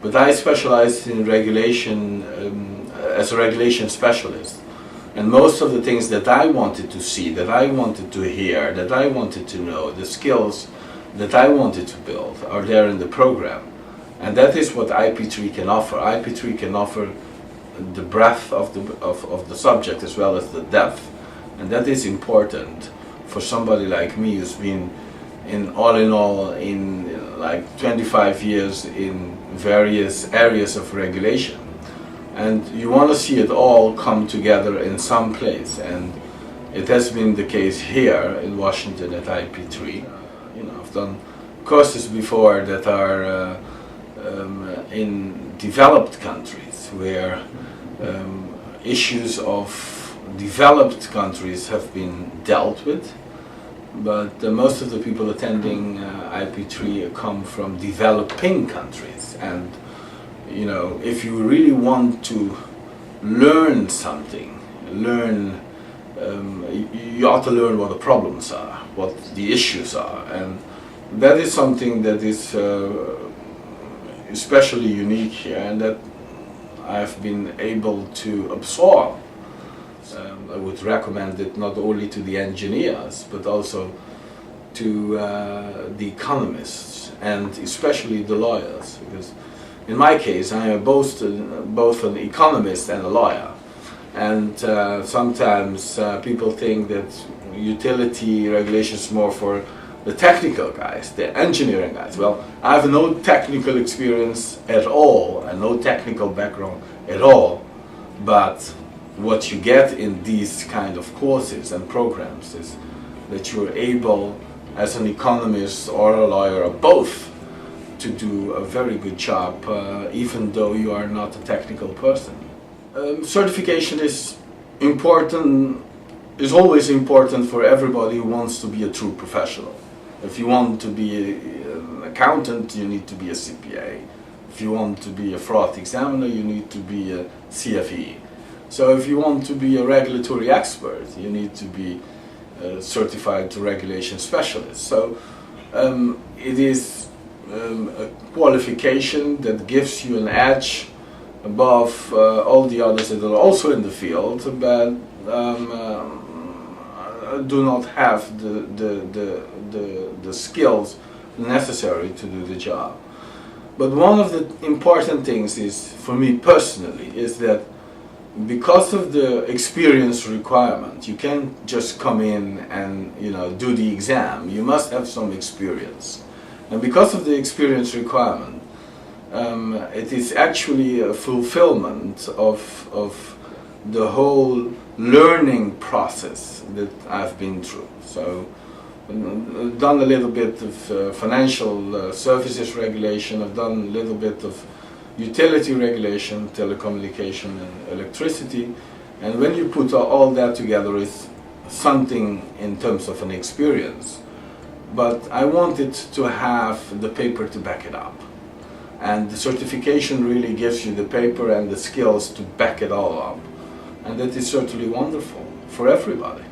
But I specialized in regulation as a regulation specialist. And most of the things that I wanted to see, that I wanted to hear, that I wanted to know, the skills that I wanted to build are there in the program. And that is what IP3 can offer. IP3 can offer the breadth of the subject as well as the depth. And that is important for somebody like me who's been in all in like 25 years in various areas of regulation. And you want to see it all come together in some place. And it has been the case here in Washington at IP3. You know, I've done courses before that are in developed countries where issues of developed countries have been dealt with, but most of the people attending IP3 come from developing countries. And you know, if you really want to learn something, you ought to learn what the problems are, what the issues are, and that is something that is especially unique here, and that I've been able to absorb. I would recommend it not only to the engineers, but also to the economists and especially the lawyers, because in my case I am both an economist and a lawyer, and sometimes people think that utility regulation is more for the technical guys, the engineering guys. Well, I have no technical experience at all and no technical background at all, but what you get in these kind of courses and programs is that you're able, as an economist or a lawyer or both, to do a very good job, even though you are not a technical person. Certification is important, is always important for everybody who wants to be a true professional. If you want to be an accountant, you need to be a CPA. If you want to be a fraud examiner, you need to be a CFE. So if you want to be a regulatory expert, you need to be a certified regulation specialist. So it is a qualification that gives you an edge above all the others that are also in the field, but do not have the skills necessary to do the job. But one of the important things is, for me personally, is that because of the experience requirement, you can't just come in and do the exam. You must have some experience. And because of the experience requirement, it is actually a fulfillment of the whole learning process that I've been through. So I've done a little bit of financial services regulation, I've done a little bit of utility regulation, telecommunication and electricity, and when you put all that together, it's something in terms of an experience. But I wanted to have the paper to back it up, and the certification really gives you the paper and the skills to back it all up, and that is certainly wonderful for everybody.